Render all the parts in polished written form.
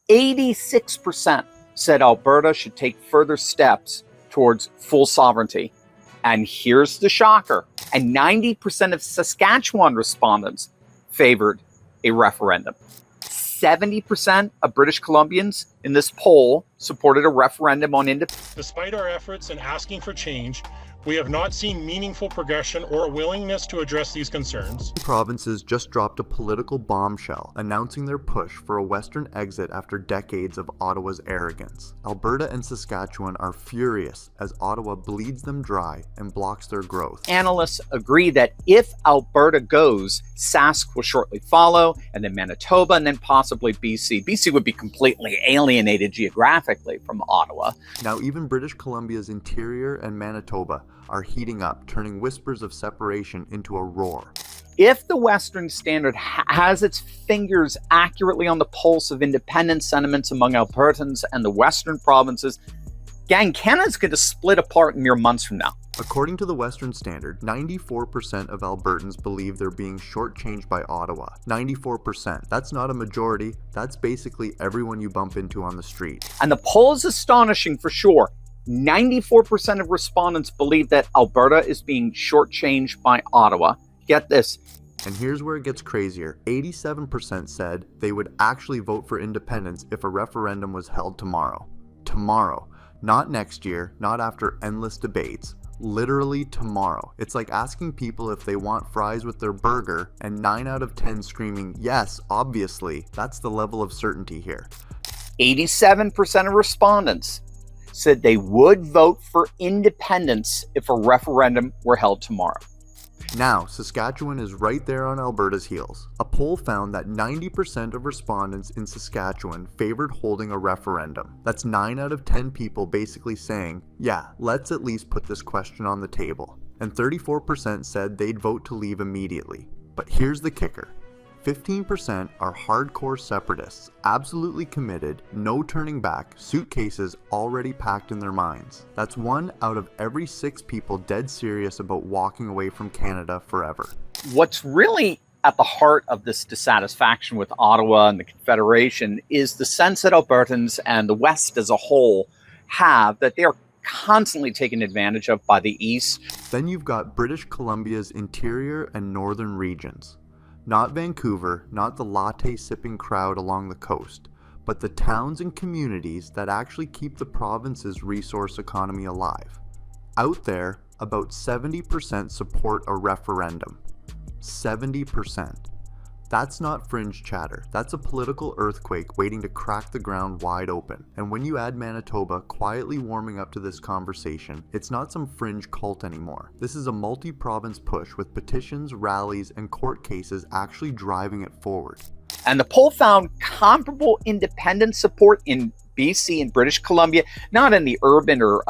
86% said Alberta should take further steps towards full sovereignty. And here's the shocker. And 90% of Saskatchewan respondents favored a referendum. 70% of British Columbians in this poll supported a referendum on independence. Despite our efforts in asking for change, we have not seen meaningful progression or a willingness to address these concerns. Provinces just dropped a political bombshell, announcing their push for a Western exit after decades of Ottawa's arrogance. Alberta and Saskatchewan are furious as Ottawa bleeds them dry and blocks their growth. Analysts agree that if Alberta goes, Sask will shortly follow, and then Manitoba, and then possibly BC. BC would be completely alienated geographically from Ottawa. Now even British Columbia's interior and Manitoba are heating up, turning whispers of separation into a roar. If the Western Standard has its fingers accurately on the pulse of independence sentiments among Albertans and the Western provinces, gang, Canada's going to split apart in mere months from now. According to the Western Standard, 94% of Albertans believe they're being shortchanged by Ottawa. 94%. That's not a majority. That's basically everyone you bump into on the street. And the poll is astonishing for sure. 94% of respondents believe that Alberta is being shortchanged by Ottawa. Get this. And here's where it gets crazier. 87% said they would actually vote for independence if a referendum was held tomorrow. Tomorrow. Not next year, not after endless debates. Literally tomorrow. It's like asking people if they want fries with their burger and 9 out of 10 screaming, yes, obviously. That's the level of certainty here. 87% of respondents said they would vote for independence if a referendum were held tomorrow. Now, Saskatchewan is right there on Alberta's heels. A poll found that 90% of respondents in Saskatchewan favored holding a referendum. That's 9 out of 10 people basically saying, yeah, let's at least put this question on the table. And 34% said they'd vote to leave immediately. But here's the kicker. 15% are hardcore separatists, absolutely committed, no turning back, suitcases already packed in their minds. That's 1 out of every 6 people dead serious about walking away from Canada forever. What's really at the heart of this dissatisfaction with Ottawa and the Confederation is the sense that Albertans and the West as a whole have that they are constantly taken advantage of by the East. Then you've got British Columbia's interior and northern regions. Not Vancouver, not the latte-sipping crowd along the coast, but the towns and communities that actually keep the province's resource economy alive. Out there, about 70% support a referendum. 70%. That's not fringe chatter. That's a political earthquake waiting to crack the ground wide open. And when you add Manitoba quietly warming up to this conversation, it's not some fringe cult anymore. This is a multi-province push with petitions, rallies, and court cases actually driving it forward. And the poll found comparable independent support in BC and British Columbia, not in the urban or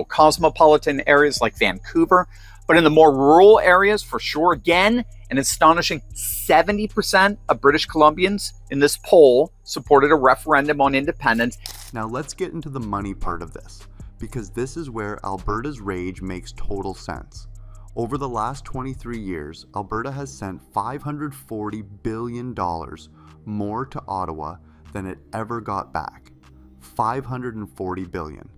cosmopolitan areas like Vancouver, but in the more rural areas for sure. Again, an astonishing 70% of British Columbians in this poll supported a referendum on independence. Now let's get into the money part of this, because this is where Alberta's rage makes total sense. Over the last 23 years, Alberta has sent $540 billion more to Ottawa than it ever got back. $540 billion.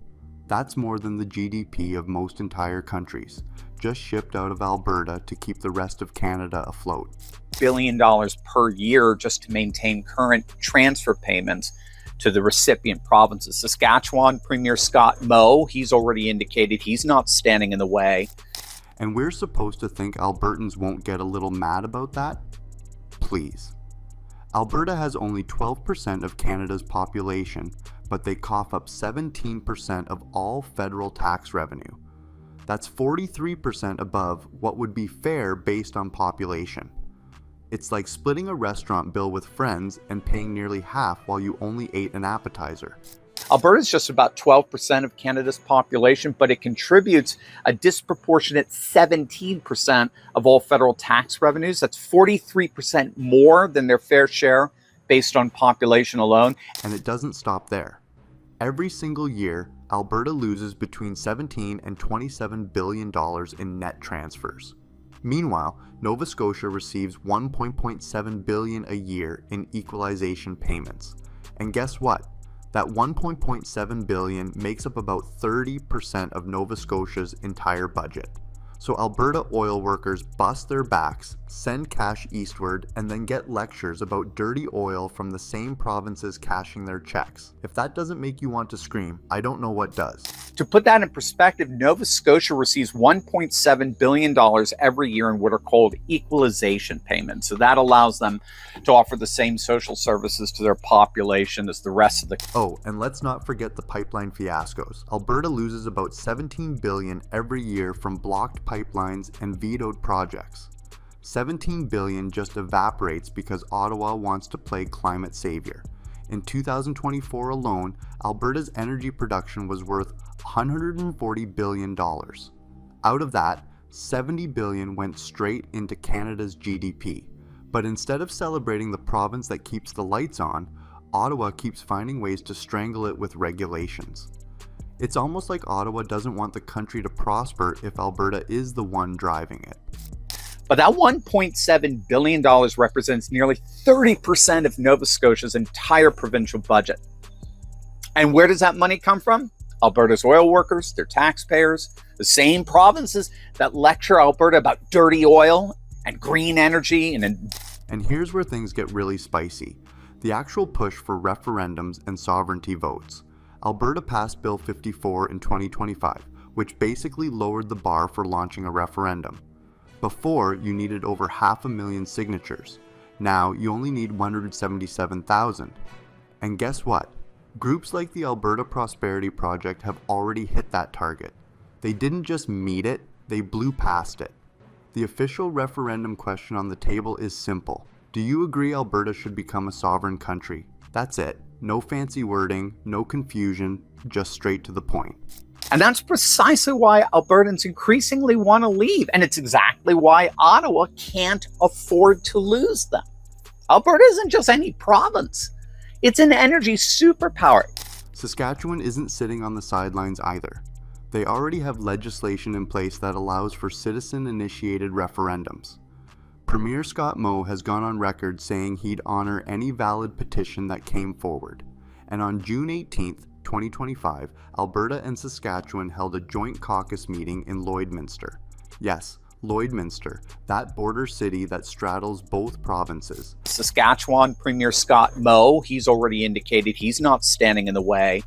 That's more than the GDP of most entire countries, just shipped out of Alberta to keep the rest of Canada afloat. $1 billion per year just to maintain current transfer payments to the recipient provinces. Saskatchewan Premier Scott Moe, he's already indicated he's not standing in the way. And we're supposed to think Albertans won't get a little mad about that? Please. Alberta has only 12% of Canada's population, but they cough up 17% of all federal tax revenue. That's 43% above what would be fair based on population. It's like splitting a restaurant bill with friends and paying nearly half while you only ate an appetizer. Alberta is just about 12% of Canada's population, but it contributes a disproportionate 17% of all federal tax revenues. That's 43% more than their fair share based on population alone. And it doesn't stop there. Every single year, Alberta loses between $17 and $27 billion in net transfers. Meanwhile, Nova Scotia receives $1.7 billion a year in equalization payments. And guess what? That $1.7 billion makes up about 30% of Nova Scotia's entire budget. So Alberta oil workers bust their backs, send cash eastward, and then get lectures about dirty oil from the same provinces cashing their checks. If that doesn't make you want to scream, I don't know what does. To put that in perspective, Nova Scotia receives $1.7 billion every year in what are called equalization payments. So that allows them to offer the same social services to their population as the rest of the... Oh, and let's not forget the pipeline fiascos. Alberta loses about $17 billion every year from blocked pipelines and vetoed projects. $17 billion just evaporates because Ottawa wants to play climate savior. In 2024 alone, Alberta's energy production was worth $140 billion. Out of that, $70 billion went straight into Canada's GDP. But instead of celebrating the province that keeps the lights on, Ottawa keeps finding ways to strangle it with regulations. It's almost like Ottawa doesn't want the country to prosper if Alberta is the one driving it. But that $1.7 billion represents nearly 30% of Nova Scotia's entire provincial budget. And where does that money come from? Alberta's oil workers, their taxpayers, the same provinces that lecture Alberta about dirty oil and green energy. And here's where things get really spicy. The actual push for referendums and sovereignty votes. Alberta passed Bill 54 in 2025, which basically lowered the bar for launching a referendum. Before, you needed over 500,000 signatures. Now, you only need 177,000. And guess what? Groups like the Alberta Prosperity Project have already hit that target. They didn't just meet it, they blew past it. The official referendum question on the table is simple. Do you agree Alberta should become a sovereign country? That's it. No fancy wording, no confusion, just straight to the point. And that's precisely why Albertans increasingly want to leave. And it's exactly why Ottawa can't afford to lose them. Alberta isn't just any province. It's an energy superpower. Saskatchewan isn't sitting on the sidelines either. They already have legislation in place that allows for citizen-initiated referendums. Premier Scott Moe has gone on record saying he'd honor any valid petition that came forward. And on June 18th, 2025, Alberta and Saskatchewan held a joint caucus meeting in Lloydminster. Yes, Lloydminster, that border city that straddles both provinces. Saskatchewan Premier Scott Moe, he's already indicated he's not standing in the way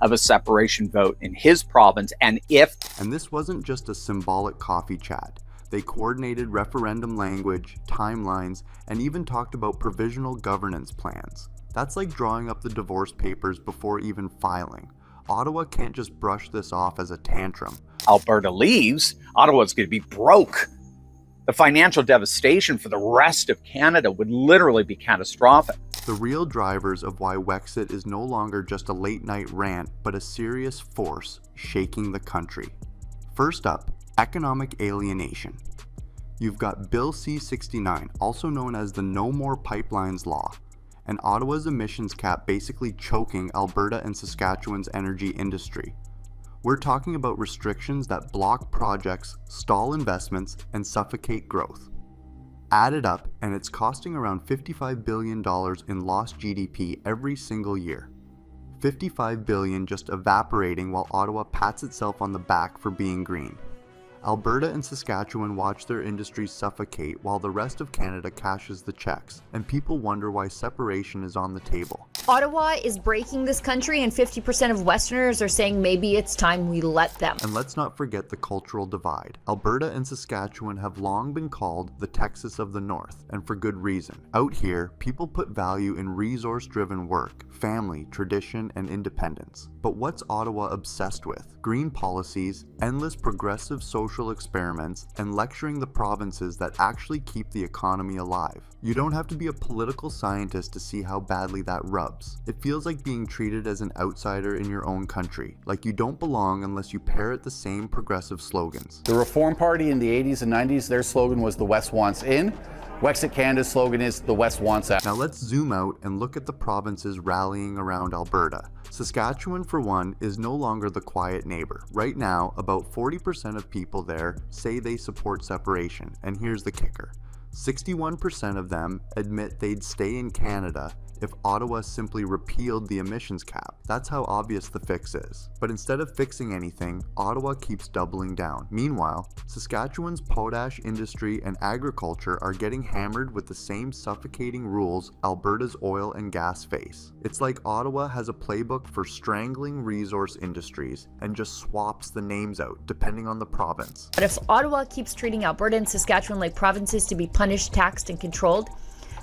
of a separation vote in his province. And this wasn't just a symbolic coffee chat. They coordinated referendum language, timelines, and even talked about provisional governance plans. That's like drawing up the divorce papers before even filing. Ottawa can't just brush this off as a tantrum. Alberta leaves, Ottawa's going to be broke. The financial devastation for the rest of Canada would literally be catastrophic. The real drivers of why Wexit is no longer just a late-night rant, but a serious force shaking the country. First up, economic alienation. You've got Bill C-69, also known as the No More Pipelines Law, and Ottawa's emissions cap basically choking Alberta and Saskatchewan's energy industry. We're talking about restrictions that block projects, stall investments, and suffocate growth. Add it up, and it's costing around $55 billion in lost GDP every single year. $55 billion just evaporating while Ottawa pats itself on the back for being green. Alberta and Saskatchewan watch their industries suffocate while the rest of Canada cashes the checks, and people wonder why separation is on the table. Ottawa is breaking this country, and 50% of Westerners are saying maybe it's time we let them. And let's not forget the cultural divide. Alberta and Saskatchewan have long been called the Texas of the North, and for good reason. Out here, people put value in resource-driven work, family, tradition, and independence. But what's Ottawa obsessed with? Green policies, endless progressive social experiments, and lecturing the provinces that actually keep the economy alive. You don't have to be a political scientist to see how badly that rubs. It feels like being treated as an outsider in your own country, like you don't belong unless you parrot the same progressive slogans. The Reform Party in the 80s and 90s, their slogan was "The West wants in." Wexit Canada's slogan is "The West wants out." Now let's zoom out and look at the provinces rallying around Alberta. Saskatchewan, for one, is no longer the quiet neighbor. Right now, about 40% of people there say they support separation, and here's the kicker. 61% of them admit they'd stay in Canada if Ottawa simply repealed the emissions cap. That's how obvious the fix is. But instead of fixing anything, Ottawa keeps doubling down. Meanwhile, Saskatchewan's potash industry and agriculture are getting hammered with the same suffocating rules Alberta's oil and gas face. It's like Ottawa has a playbook for strangling resource industries and just swaps the names out depending on the province. But if Ottawa keeps treating Alberta and Saskatchewan like provinces to be punished, taxed, and controlled,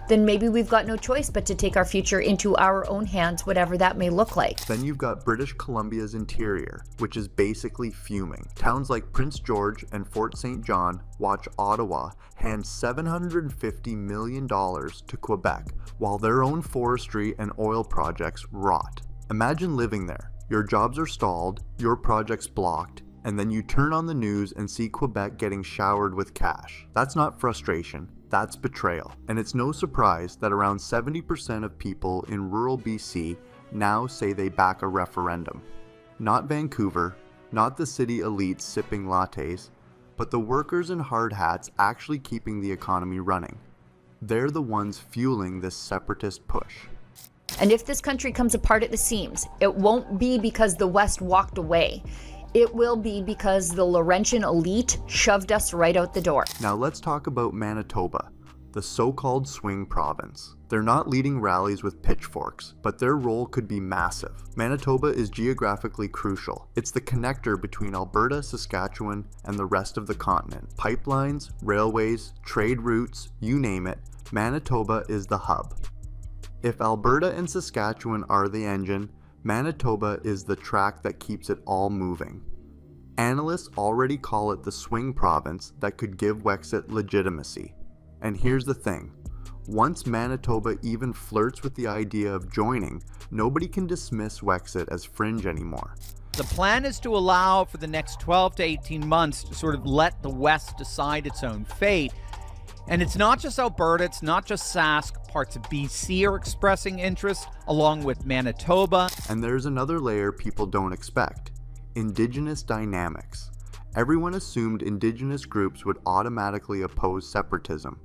then maybe we've got no choice but to take our future into our own hands, whatever that may look like. Then you've got British Columbia's interior, which is basically fuming. Towns like Prince George and Fort St. John watch Ottawa hand $750 million to Quebec, while their own forestry and oil projects rot. Imagine living there. Your jobs are stalled, your project's blocked, and then you turn on the news and see Quebec getting showered with cash. That's not frustration. That's betrayal. And it's no surprise that around 70% of people in rural BC now say they back a referendum. Not Vancouver, not the city elites sipping lattes, but the workers in hard hats actually keeping the economy running. They're the ones fueling this separatist push. And if this country comes apart at the seams, it won't be because the West walked away. It will be because the Laurentian elite shoved us right out the door. Now let's talk about Manitoba, the so-called swing province. They're not leading rallies with pitchforks, but their role could be massive. Manitoba is geographically crucial. It's the connector between Alberta, Saskatchewan, and the rest of the continent. Pipelines, railways, trade routes, you name it, Manitoba is the hub. If Alberta and Saskatchewan are the engine, Manitoba is the track that keeps it all moving. Analysts already call it the swing province that could give Wexit legitimacy. And here's the thing, once Manitoba even flirts with the idea of joining, nobody can dismiss Wexit as fringe anymore. The plan is to allow for the next 12 to 18 months to sort of let the West decide its own fate. And it's not just Alberta, it's not just Sask. Parts of BC are expressing interest, along with Manitoba. And there's another layer people don't expect, Indigenous dynamics. Everyone assumed Indigenous groups would automatically oppose separatism,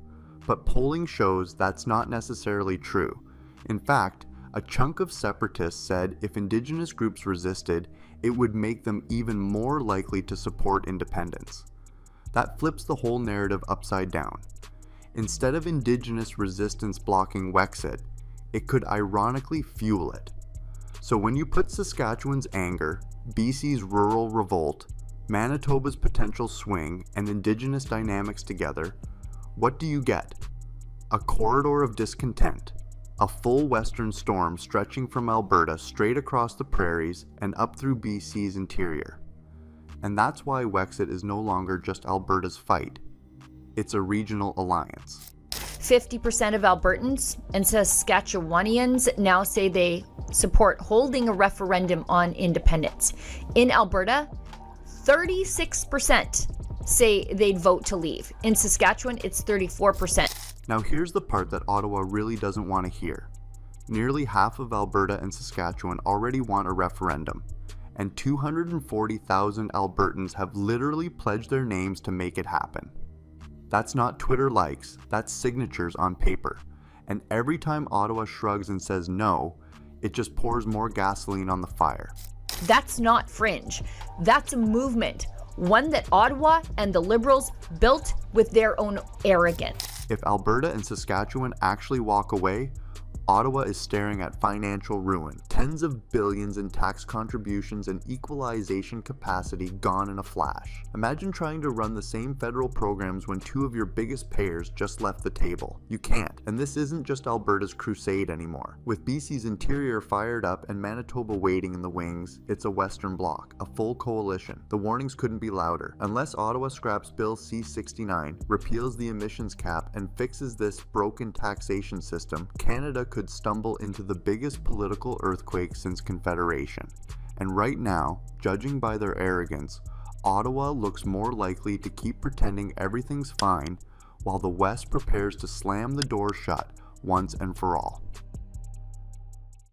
but polling shows that's not necessarily true. In fact, a chunk of separatists said if Indigenous groups resisted, it would make them even more likely to support independence. That flips the whole narrative upside down. Instead of Indigenous resistance blocking Wexit, it could ironically fuel it. So when you put Saskatchewan's anger, BC's rural revolt, Manitoba's potential swing, and Indigenous dynamics together, what do you get? A corridor of discontent, a full western storm stretching from Alberta straight across the prairies and up through BC's interior. And that's why Wexit is no longer just Alberta's fight. It's a regional alliance. 50% of Albertans and Saskatchewanians now say they support holding a referendum on independence. In Alberta, 36% say they'd vote to leave. In Saskatchewan, it's 34%. Now here's the part that Ottawa really doesn't want to hear. Nearly half of Alberta and Saskatchewan already want a referendum, and 240,000 Albertans have literally pledged their names to make it happen. That's not Twitter likes, that's signatures on paper. And every time Ottawa shrugs and says no, it just pours more gasoline on the fire. That's not fringe. That's a movement, one that Ottawa and the Liberals built with their own arrogance. If Alberta and Saskatchewan actually walk away, Ottawa is staring at financial ruin. Tens of billions in tax contributions and equalization capacity gone in a flash. Imagine trying to run the same federal programs when two of your biggest payers just left the table. You can't, and this isn't just Alberta's crusade anymore. With BC's interior fired up and Manitoba waiting in the wings, it's a Western Bloc, a full coalition. The warnings couldn't be louder. Unless Ottawa scraps Bill C-69, repeals the emissions cap, and fixes this broken taxation system, Canada could stumble into the biggest political earthquake since Confederation. And right now, judging by their arrogance, Ottawa looks more likely to keep pretending everything's fine while the West prepares to slam the door shut once and for all.